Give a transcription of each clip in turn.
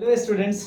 Hello students,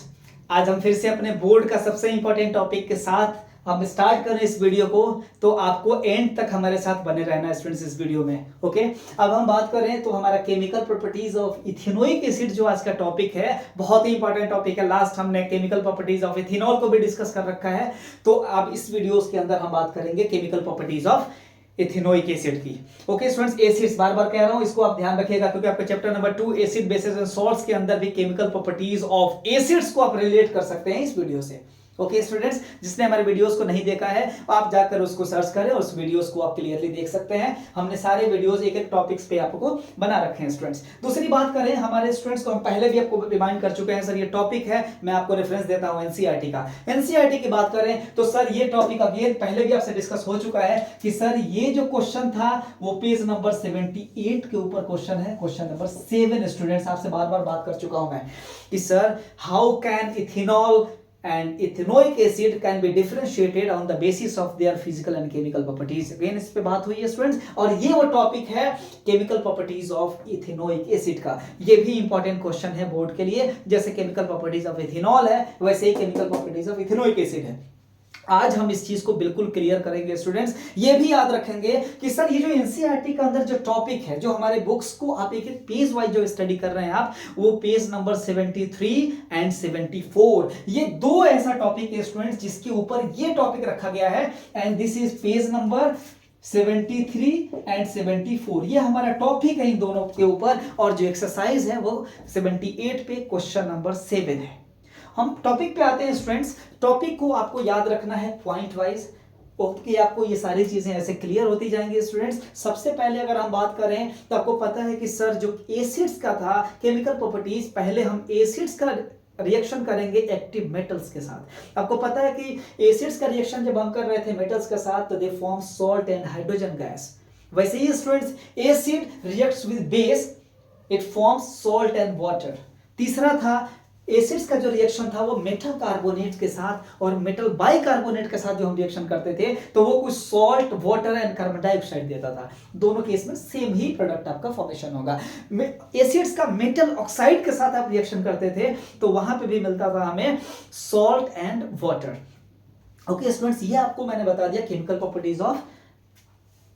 आज हम फिर से अपने बोर्ड का सबसे इंपॉर्टेंट टॉपिक के साथ हम स्टार्ट कर रहे हैं इस वीडियो को। तो आपको एंड तक हमारे साथ बने रहना है स्टूडेंट्स इस वीडियो में। ओके, अब हम बात कर रहे हैं तो हमारा chemical properties of ethanoic acid जो आज का टॉपिक है, बहुत ही इंपॉर्टेंट टॉपिक है। लास्ट हमने केमिकल प्रॉपर्टीज ऑफ इथेनॉल को भी डिस्कस कर रखा है, तो अब इस वीडियो के अंदर हम बात करेंगे chemical properties of ethanoic acid की। ओके स्टूडेंट्स, एसिड्स बार बार कह रहा हूं, इसको आप ध्यान रखिएगा क्योंकि आपका chapter number 2 acid basis and salts के अंदर भी केमिकल प्रॉपर्टीज ऑफ एसिड्स को आप रिलेट कर सकते हैं इस वीडियो से। ओके स्टूडेंट्स, जिसने हमारे वीडियोस को नहीं देखा है आप जाकर उसको सर्च करें और उस वीडियोस को आप क्लियरली देख सकते हैं। हमने सारे वीडियोस एक एक टॉपिक्स पे आपको बना रखे हैं स्टूडेंट्स। दूसरी बात करें हमारे स्टूडेंट्स को, हम पहले भी आपको रिमाइंड कर चुके हैं सर, ये टॉपिक है, मैं आपको रेफरेंस देता हूं एनसीईआरटी का। एनसीईआरटी की बात करें तो सर ये टॉपिक अगेन पहले भी आपसे डिस्कस हो चुका है कि सर ये जो क्वेश्चन था वो पेज नंबर 78 के ऊपर क्वेश्चन है, क्वेश्चन नंबर 7। स्टूडेंट्स आपसे बार बार बात कर चुका हूं मैं कि sir how can ethanol and ethanoic acid can be differentiated on the basis of their physical and chemical properties। Again इस पे बात हुई है स्टूडेंट्स, और ये वो टॉपिक है chemical properties of ethanoic acid का। ये भी इंपॉर्टेंट क्वेश्चन है बोर्ड के लिए, जैसे केमिकल प्रॉपर्टीज ऑफ इथेनॉल है वैसे ही chemical properties of ethanoic acid है। आज हम इस चीज को बिल्कुल क्लियर करेंगे स्टूडेंट्स। ये भी याद रखेंगे कि सर ये जो एनसीईआरटी का अंदर जो टॉपिक है, जो हमारे बुक्स को आप एक एक पेज वाइज जो स्टडी कर रहे हैं आप, वो पेज नंबर 73 एंड 74, ये दो ऐसा टॉपिक है स्टूडेंट्स जिसके ऊपर ये टॉपिक रखा गया है। And this is page number 73 and 74, ये हमारा टॉपिक है इन दोनों के ऊपर। और जो एक्सरसाइज है वो 78 पे क्वेश्चन नंबर 7 है। हम टॉपिक पे आते हैं स्टूडेंट्स। टॉपिक को आपको याद रखना है पॉइंट वाइज, ओके, आपको ये सारी चीजें ऐसे क्लियर होती जाएंगी स्टूडेंट्स। सबसे पहले अगर हम बात करें तो आपको पता है कि सर जो एसिड्स का था केमिकल प्रॉपर्टीज, पहले हम एसिड्स का रिएक्शन करेंगे एक्टिव मेटल्स के साथ। आपको पता है कि एसिड्स का रिएक्शन जब हम कर रहे थे मेटल्स के साथ तो they form salt and hydrogen gas. वैसे ही students acid reacts with base, it forms salt and water. तीसरा था एसिड्स का जो रिएक्शन था वो मेटल कार्बोनेट के साथ और मेटल बाइकार्बोनेट के साथ जो हम रिएक्शन करते थे तो वो कुछ salt, water and carbon dioxide देता था। दोनों केस में सेम ही प्रोडक्ट आपका फॉर्मेशन होगा। एसिड्स का मेटल ऑक्साइड के साथ आप रिएक्शन करते थे तो वहां पे भी मिलता था हमें salt and water. Okay students, ये आपको मैंने बता दिया केमिकल प्रॉपर्टीज ऑफ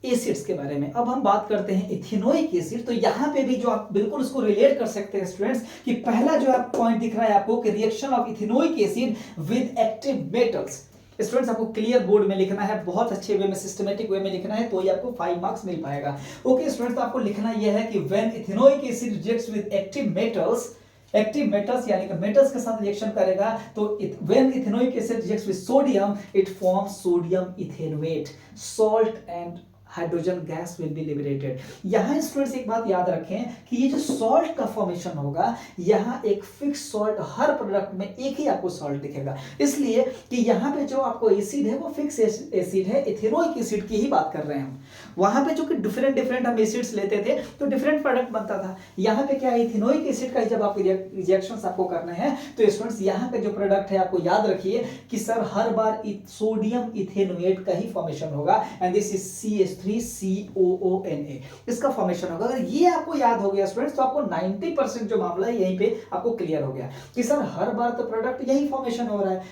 एसिड्स के बारे में। अब हम बात करते हैं इथेनोइक एसिड। तो यहां पे भी जो आप बिल्कुल उसको रिलेट कर सकते हैं स्टूडेंट्स कि पहला जो आप पॉइंट दिख रहा है आपको कि reaction of ethanoic acid with active metals. Students आपको क्लियर बोर्ड में लिखना है, बहुत अच्छे वे में, सिस्टमेटिक वे में लिखना है, तो ही आपको 5 मार्क्स मिल पाएगा। ओके स्टूडेंट्स, तो आपको लिखना यह है कि when ethanoic acid reacts with active metals, active metals यानी कि मेटल्स के साथ रिएक्शन करेगा तो when ethanoic acid reacts with sodium it forms sodium ethanoate, salt and hydrogen gas will be liberated. यहां स्टूडेंट्स एक बात याद रखें कि ये जो सॉल्ट का फॉर्मेशन होगा, यहां एक फिक्स सॉल्ट, हर प्रोडक्ट में एक ही आपको सॉल्ट दिखेगा, इसलिए कि यहां पे जो आपको एसिड है वो फिक्स एसिड है, इथेनोइक एसिड की ही बात कर रहे हैं हम। वहां पे जो कि डिफरेंट डिफरेंट हम एसिड्स लेते थे तो डिफरेंट प्रोडक्ट बनता था। यहां पे क्या है, इथेनोइक एसिड का जब आपको रिएक्शंस आपको करने हैं तो स्टूडेंट्स यहां पे जो प्रोडक्ट है आपको याद रखिए कि सर हर बार सोडियम इथेनोएट का ही फॉर्मेशन होगा। एंड दिस इज CH3COONA, इसका फॉर्मेशन होगा। अगर ये आपको याद हो गया स्टूडेंट्स तो आपको 90% जो मामला है यहीं पे आपको क्लियर हो गया कि सर हर बार तो प्रोडक्ट यही फॉर्मेशन हो रहा है,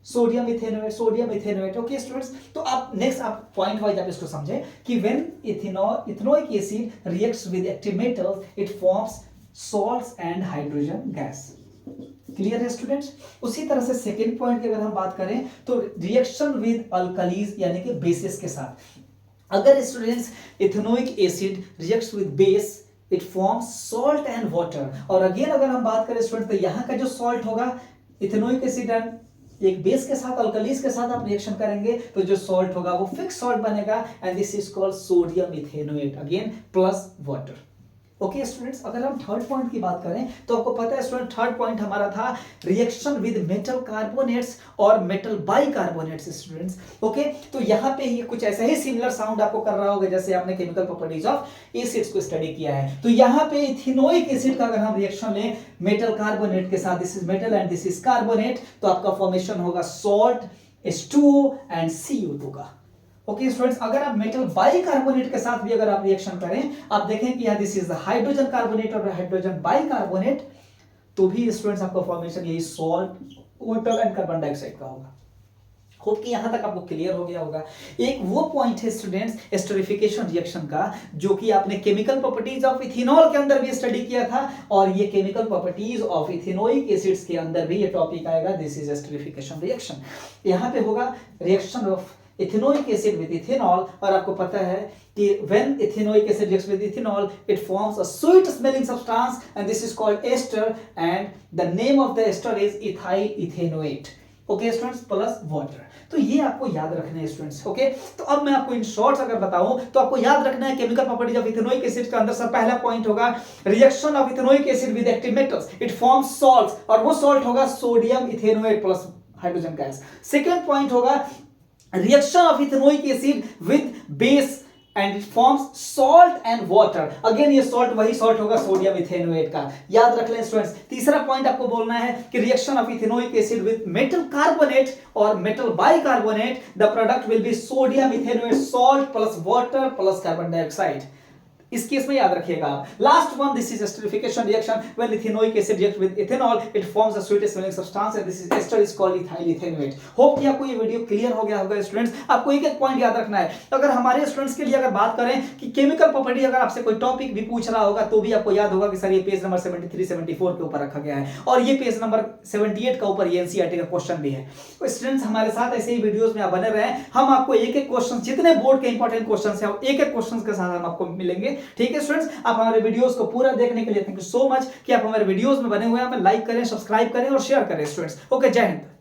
sodium ethanoate, sodium ethanoate. Okay students, तो आप नेक्स्ट आप पॉइंट वाइज आप इसको समझें कि when ethanoic acid reacts with active metals it forms salts and hydrogen gas. Clear है स्टूडेंट्स। उसी तरह से सेकेंड पॉइंट की अगर हम बात करें तो रिएक्शन विद अल्कलीज यानी कि बेसिस के साथ। अगर students ethanoic acid reacts with base it forms salt and water. और अगेन अगर हम बात करें स्टूडेंट्स तो यहां का जो सॉल्ट होगा, इथेनोइक एसिड एंड एक बेस के साथ, अल्कलीज के साथ आप रिएक्शन करेंगे तो जो सॉल्ट होगा वो फिक्स सॉल्ट बनेगा। And this is called sodium ethanoate, again plus water. Okay students, अगर हम थर्ड पॉइंट की बात करें तो आपको पता है स्टूडेंट थर्ड पॉइंट हमारा था रिएक्शन विद मेटल कार्बोनेट्स और मेटल बाइकार्बोनेट्स स्टूडेंट्स। ओके, तो यहां पे ये कुछ ऐसा ही सिमिलर साउंड आपको कर रहा होगा जैसे आपने केमिकल प्रॉपर्टीज ऑफ एसिड्स को स्टडी किया है। तो यहां पे इथेनोइक एसिड का अगर हम रिएक्शन लें मेटल कार्बोनेट के साथ, this is metal and this is carbonate, तो आपका फॉर्मेशन होगा सॉल्ट H2O एंड CO2 का। ओके स्टूडेंट्स, अगर आप मेटल बाइकार्बोनेट के साथ भी अगर आप रिएक्शन करें, आप देखें कि दिस इज हाइड्रोजन कार्बोनेट और हाइड्रोजन बाइकार्बोनेट, तो भी स्टूडेंट्स आपका फॉर्मेशन यही salt, water and carbon dioxide का होगा। होप कि यहां तक आपको क्लियर हो गया होगा। एक वो पॉइंट है स्टूडेंट्स एस्टरिफिकेशन रिएक्शन का, जो कि आपने केमिकल प्रॉपर्टीज ऑफ इथेनॉल के अंदर भी स्टडी किया था, और ये chemical properties of ethanoic acids के अंदर भी ये टॉपिक आएगा, दिस इज एस्टरिफिकेशन रिएक्शन। यहां पे होगा reaction of ethanoic acid with ethanol, और आपको पता है कि when ethanoic acid reacts with ethanol it forms a sweet smelling substance and this is called ester, and the name of the ester is ethyl ethanoate, okay students, plus water. तो ये आपको याद रखना है स्टूडेंट्स, ओके। तो अब मैं आपको इन शॉर्ट्स अगर बताऊं तो आपको याद रखना है chemical properties of ethanoic acid के अंदर सब पहला पॉइंट होगा reaction of ethanoic acid with active metals, it forms salts, और वो सॉल्ट होगा sodium ethanoate plus hydrogen gas. Second point होगा reaction of ethanoic acid with base and it forms salt and water, again ये salt वही salt होगा sodium ethanoate का, याद रख लें स्टूडेंट्स। तीसरा पॉइंट आपको बोलना है कि reaction of ethanoic acid with metal carbonate और metal bicarbonate, the product will be sodium ethanoate salt plus water plus carbon dioxide. इस केस में याद रखिएगा आप। Last one, this is esterification reaction when ethanoic acid react with ethanol it forms a sweet smelling substance and this is ester is called ethyl ethanoate. Hope कि आपको ये video clear हो गया होगा स्टूडेंट्स। आपको एक एक पॉइंट याद रखना है। अगर हमारे स्टूडेंट्स के लिए अगर बात करें कि केमिकल प्रॉपर्टी अगर आपसे कोई टॉपिक भी पूछ रहा होगा तो भी आपको याद होगा कि सर ये पेज नंबर 73 74 के ऊपर रखा गया है, और ये पेज नंबर 78 का ऊपर ये एनसीईआरटी का क्वेश्चन भी है। तो स्टूडेंट्स हमारे साथ ऐसे ही वीडियोस में आप बने रहे, हम आपको एक एक क्वेश्चन, जितने बोर्ड के इंपॉर्टेंट क्वेश्चन है एक एक क्वेश्चन के साथ हम आपको मिलेंगे, ठीक है स्टूडेंट्स। आप हमारे वीडियोस को पूरा देखने के लिए थैंक यू सो मच कि आप हमारे वीडियोस में बने हुए हैं। हमें लाइक करें, सब्सक्राइब करें और शेयर करें स्टूडेंट्स। ओके, जय हिंद।